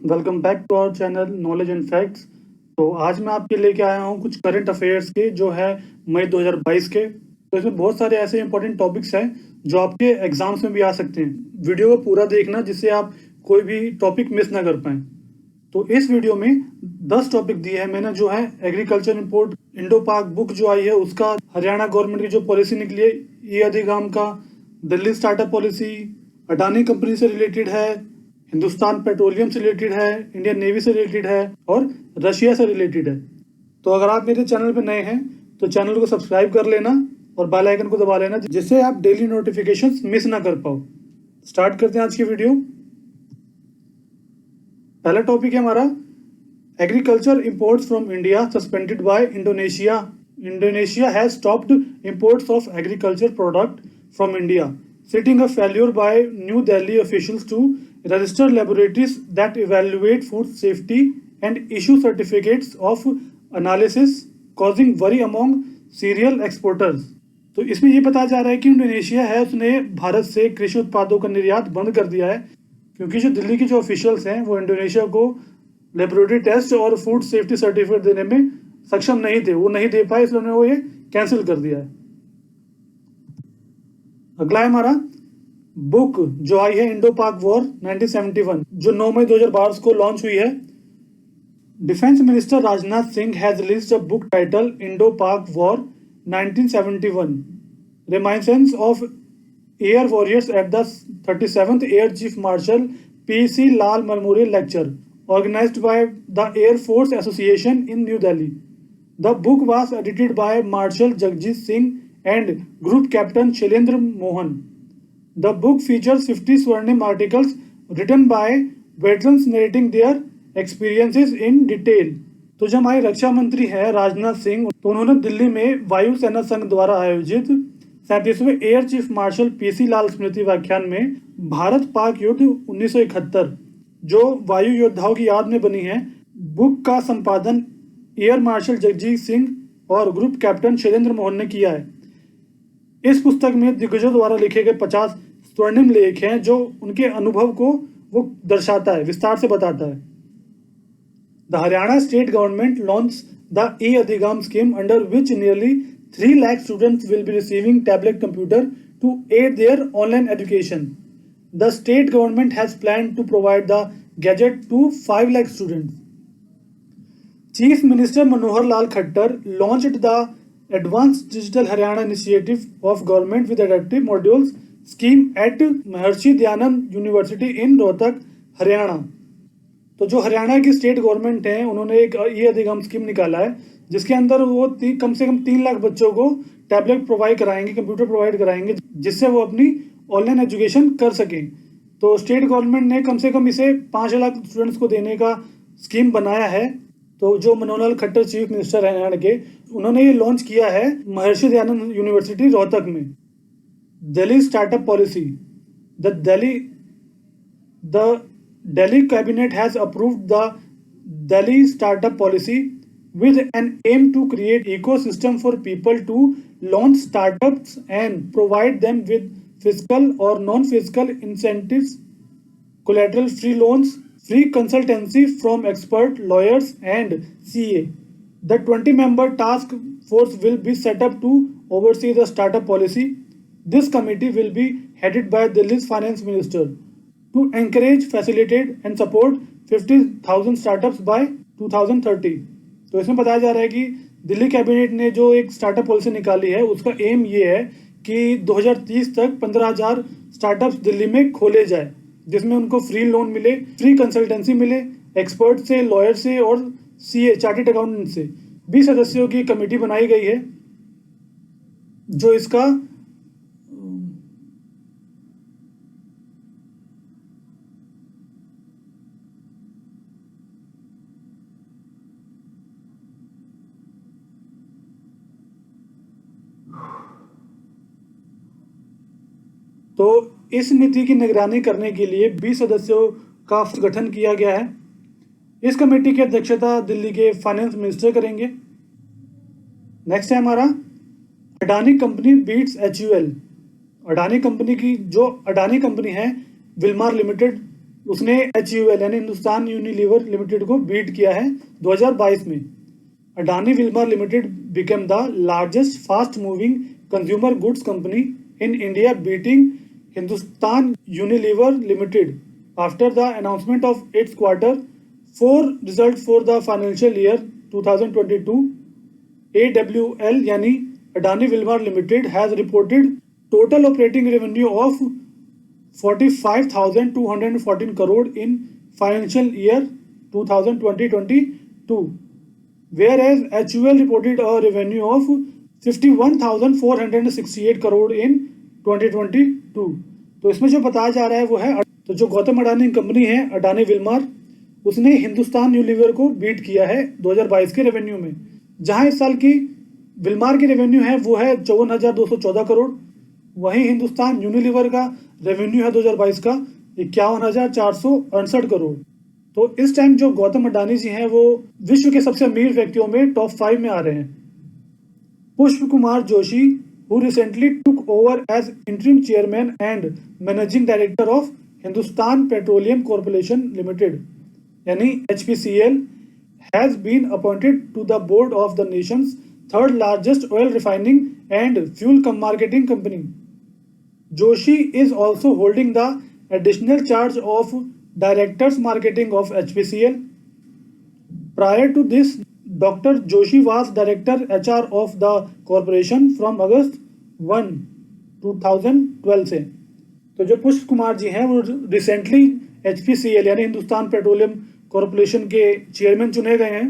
Welcome back to our channel knowledge and facts. तो आज मैं आपके लेके आया हूँ कुछ करंट अफेयर्स के जो है मई 2022 के। तो इसमें बहुत सारे ऐसे इंपॉर्टेंट टॉपिक्स हैं जो आपके एग्जाम्स में भी आ सकते हैं। वीडियो को पूरा देखना जिससे आप कोई भी टॉपिक मिस ना कर पाएँ। तो इस वीडियो में 10 टॉपिक दिए हैं मैंने जो है एग्रीकल्चर इंपोर्ट इंडो पाक बुक जो आई है उसका, हरियाणा गवर्नमेंट की जो पॉलिसी निकली है ई अधिगाम का, Delhi startup policy, Adani company से रिलेटेड है, हिंदुस्तान पेट्रोलियम से रिलेटेड है, इंडियन नेवी से रिलेटेड है और रशिया से रिलेटेड है। तो अगर आप मेरे चैनल पर नए हैं तो चैनल को सब्सक्राइब कर लेना और बेल आइकन को दबा लेना जिससे आप डेली नोटिफिकेशंस मिस ना कर पाओ। स्टार्ट करते हैं आज की वीडियो। पहला टॉपिक है हमारा agriculture imports from India suspended bye Indonesia. Indonesia has stopped imports of agriculture product from India, citing a failure by New Delhi officials to register laboratories that evaluate food safety and issue certificates of analysis, causing worry among cereal exporters। तो इसमें ये बताया जा रहा है कि Indonesia है उसने भारत से कृषि उत्पादों का निर्यात बंद कर दिया है क्योंकि जो दिल्ली के जो ऑफिशियल्स हैं वो इंडोनेशिया को लेबोरेटरी टेस्ट और फूड सेफ्टी सर्टिफिकेट देने में सक्षम नहीं थे, वो नहीं दे पाए, इसलिए उन्होंने वो ये कैंसिल कर दिया है। अगला है हमारा बुक जो आई है इंडो पाक वॉर 1971 जो 9 मई 2012 को लॉन्च हुई है। Defence minister Rajnath Singh has released a book title Indo Pak war 1971 reminiscence of air warriors at the 37th air chief marshal PC Lal memorial lecture organized by the Air Force Association in New Delhi. The book was edited by Marshal Jagjit Singh and Group Captain Shailendra Mohan. The book features 50 Swarnim articles written by veterans narrating their experiences in detail. तो जो हमारे रक्षा मंत्री है राजनाथ सिंह, तो उन्होंने दिल्ली में वायुसेना संघ द्वारा आयोजित 37वें एयर चीफ मार्शल पीसी लाल स्मृति व्याख्यान में भारत पाक युद्ध 1971 जो वायु योद्धाओं की याद में बनी है, बुक का संपादन एयर मार्शल जगजीत सिंह और ग्रुप कैप्टन शैलेंद्र मोहन ने किया है। इस पुस्तक में दिग्गजों द्वारा लिखे गए 50 स्वर्णिम लेख हैं जो उनके अनुभव को वो दर्शाता है, विस्तार से बताता है। The Haryana state government launch the e Adhigam scheme under which nearly 3 lakh students will be receiving tablet computer to aid their online education. The state government has planned to provide the gadget to 5 lakh students. Chief Minister Manohar Lal Khattar launched the Advanced Digital Haryana initiative of government with adaptive modules scheme at Maharshi Dyanand University in Rohtak, Haryana. तो जो हरियाणा की state government है उन्होंने एक ये अधिगम scheme निकाला है जिसके अंदर वो कम से कम 3 लाख बच्चों को टैबलेट प्रोवाइड कराएंगे, कंप्यूटर प्रोवाइड कराएंगे जिससे वो अपनी ऑनलाइन एजुकेशन कर सकें। तो स्टेट गवर्नमेंट ने कम से कम इसे 5 लाख स्टूडेंट्स को देने का स्कीम बनाया है। तो जो मनोहर लाल खट्टर चीफ मिनिस्टर हैं हरियाणा के, उन्होंने ये लॉन्च किया है महर्षि दयानंद यूनिवर्सिटी रोहतक में। Delhi startup policy the Delhi cabinet has approved the Delhi startup policy with an aim to create ecosystem for people to launch startups and provide them with fiscal or non-fiscal incentives, collateral free loans, free consultancy from expert lawyers and CA. The 20-member task force will be set up to oversee the startup policy. This committee will be headed by Delhi's finance minister to encourage, facilitate and support 50,000 startups by 2030. तो इसमें बताया जा रहा है कि Delhi cabinet ने जो एक स्टार्टअप पॉलिसी निकाली है उसका एम ये है कि 2030 तक 15,000 स्टार्टअप्स दिल्ली में खोले जाए जिसमें उनको फ्री लोन मिले, फ्री कंसल्टेंसी मिले, एक्सपर्ट से, लॉयर से और सीए चार्टर्ड अकाउंटेंट से। 20 सदस्यों की कमेटी बनाई गई है जो इसका तो इस नीति की निगरानी करने के लिए 20 सदस्यों का गठन किया गया है। इस कमेटी की अध्यक्षता दिल्ली के फाइनेंस मिनिस्टर करेंगे। नेक्स्ट है हमारा Adani company beats HUL। Adani company की जो अडानी कंपनी है विल्मार लिमिटेड उसने HUL यानी हिंदुस्तान यूनिलीवर लिमिटेड को बीट किया है 2022 में। Adani Wilmar limited became the largest fast moving consumer goods company in India, beating Hindustan Unilever limited after the announcement of its quarter 4 result for the financial year 2022। AWL यानी Adani Wilmar limited has reported total operating revenue of 45,214 crore in financial year 2020-22, whereas HUL reported a revenue of 51,468 crore in 2022। तो इसमें जो बताया जा रहा है वो है, तो जो गौतम अडानी कंपनी है अडानी विल्मर, उसने हिंदुस्तान यूनिलीवर को बीट किया है 2022 के रेवेन्यू में। जहां इस साल की विल्मर की रेवेन्यू है वो है 54,214 करोड़, वहीं हिंदुस्तान यूनिलीवर का रेवेन्यू है 2022 का 51,468 करोड़। तो इस टाइम जो गौतम अडानी जी हैं वो विश्व के सबसे अमीर व्यक्तियों में टॉप 5 में आ रहे हैं। पुष्प Kumar Joshi, who recently took over as interim chairman and managing director of Hindustan Petroleum Corporation Limited यानी HPCL, has been appointed to the board of the nation's third largest oil refining and fuel marketing company. Joshi is also holding the additional charge of Directors Marketing of HPCL. Prior to this, Dr. Joshi was Director HR of the corporation from August 1, 2012 से। तो जो पुष्प कुमार जी हैं वो recently HPCL यानी Hindustan petroleum corporation के chairman चुने गए हैं।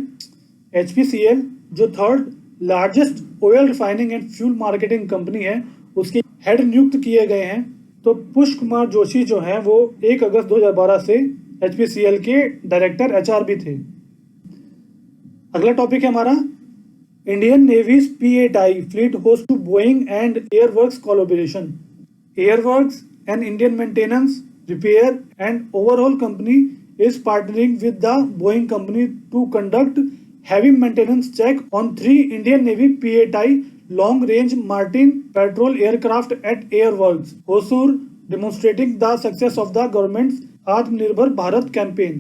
HPCL जो third largest oil refining and fuel marketing company है उसके हेड नियुक्त किए गए हैं। तो पुष्प कुमार जोशी जो हैं वो 1 अगस्त 2012 से HPCL के डायरेक्टर HR भी थे। अगला टॉपिक है हमारा Indian Navy's P8I fleet host to Boeing and Airworks collaboration. Airworks and Indian maintenance, repair and overall company is partnering with the Boeing company to conduct heavy maintenance check on 3 Indian Navy P8I long-range Martin patrol aircraft at Airworks, Hosur, demonstrating the success of the government's आत्मनिर्भर Bharat campaign.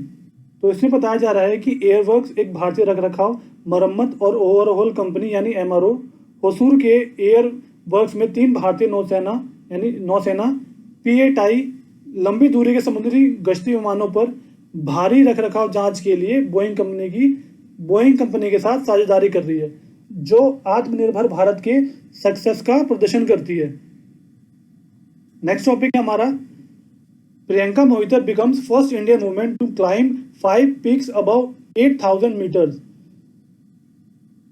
तो इसमें बताया जा रहा है कि एयरवर्क्स एक भारतीय रखरखाव, मरम्मत और ओवरहॉल कंपनी यानी MRO, होसूर के एयरवर्क्स में 3 भारतीय नौसेना यानी नौसेना P8I लंबी दूरी के समुद्री गश्ती विमानों पर भारी रखरखाव जांच के लिए बोइंग कंपनी के साथ साझेदारी कर रही है, जो आत्मनिर्भर भारत के सक्सेस का प्रदर्शन करती है। नेक्स्ट टॉपिक है हमारा Priyanka Mohite becomes first Indian women to climb 5 peaks above 8,000 metres.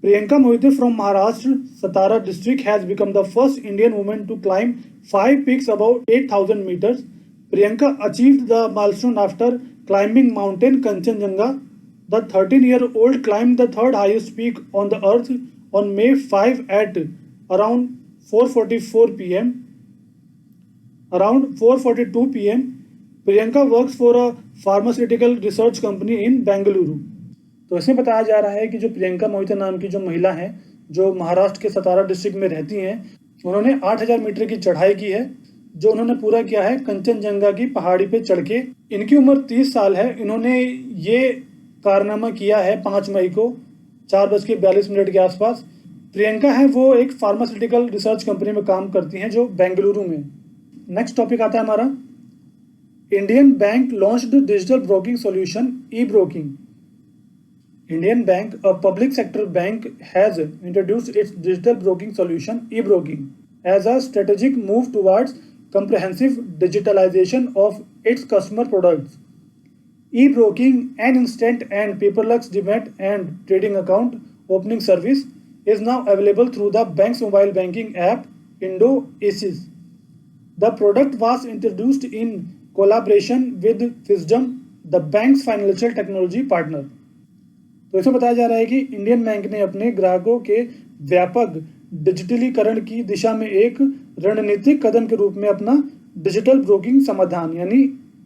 Priyanka Mohite from Maharashtra, Satara district has become the first Indian woman to climb 5 peaks above 8,000 meters. Priyanka achieved the milestone after climbing Mountain Kanchenjunga. The 13-year-old climbed the third highest peak on the earth on May 5 at around 4:42 p.m. Priyanka works for a pharmaceutical research company in Bengaluru. तो इसमें बताया जा रहा है कि जो प्रियंका मोहिते नाम की जो महिला हैं जो महाराष्ट्र के सतारा डिस्ट्रिक्ट में रहती हैं, उन्होंने 8,000 मीटर की चढ़ाई की है, जो उन्होंने पूरा किया है कंचनजंगा की पहाड़ी पे चढ़ के। इनकी उम्र 30 साल है। इन्होंने ये कारनामा किया है 5 मई को 4:42 के आसपास। प्रियंका है वो एक फार्मास्यूटिकल रिसर्च कंपनी में काम करती हैं जो बेंगलुरु में। नेक्स्ट टॉपिक आता है हमारा Indian Bank launched digital broking solution e-broking. Indian Bank, a public sector bank, has introduced its digital broking solution e-broking as a strategic move towards comprehensive digitalization of its customer products. E-broking, an instant and paperless demat and trading account opening service, is now available through the bank's mobile banking app Indo Aces. The product was introduced in collaboration with Wisdom, the bank's financial technology partner. तो इसमें बताया जा रहा है कि Indian bank ने अपने ग्राहकों के व्यापक डिजिटलीकरण की दिशा में एक रणनीतिक कदम के रूप में अपना डिजिटल ब्रोकिंग समाधान यानी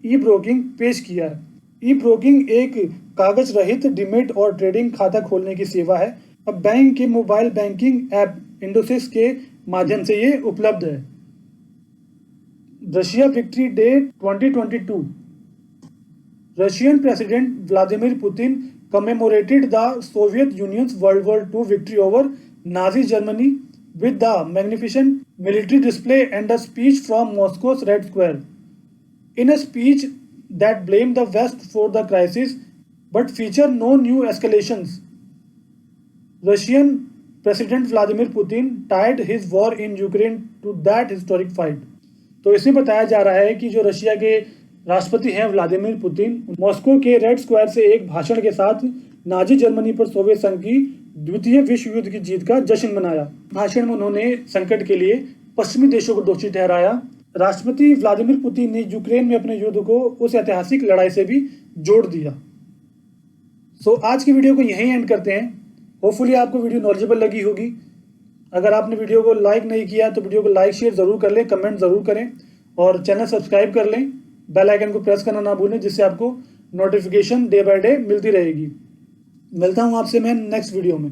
ई ब्रोकिंग पेश किया है। ई ब्रोकिंग एक कागज रहित डीमेट और ट्रेडिंग खाता खोलने की सेवा है। अब बैंक के मोबाइल बैंकिंग ऐप इंडोसिस के माध्यम से ये उपलब्ध है। Russia victory day 2022। Russian President Vladimir Putin commemorated the Soviet Union's World War II victory over Nazi Germany with the magnificent military display and a speech from Moscow's Red Square. In a speech that blamed the West for the crisis but featured no new escalations, Russian President Vladimir Putin tied his war in Ukraine to that historic fight. तो इसमें बताया जा रहा है कि जो Russia के राष्ट्रपति हैं व्लादिमीर पुतिन, मॉस्को के रेड स्क्वायर से एक भाषण के साथ नाजी जर्मनी पर सोवियत संघ की द्वितीय विश्व युद्ध की जीत का जश्न मनाया। भाषण में उन्होंने संकट के लिए पश्चिमी देशों को दोषी ठहराया। राष्ट्रपति व्लादिमीर पुतिन ने यूक्रेन में अपने युद्ध को उस ऐतिहासिक लड़ाई से भी जोड़ दिया। आज की वीडियो को यहीं एंड करते हैं। होपफुली आपको वीडियो नॉलेजेबल लगी होगी। अगर आपने वीडियो को लाइक नहीं किया तो वीडियो को लाइक शेयर ज़रूर कर लें, कमेंट ज़रूर करें और चैनल सब्सक्राइब कर लें। बेल आइकन को प्रेस करना ना भूलें, जिससे आपको नोटिफिकेशन डे बाय डे मिलती रहेगी। मिलता हूँ आपसे मैं नेक्स्ट वीडियो में।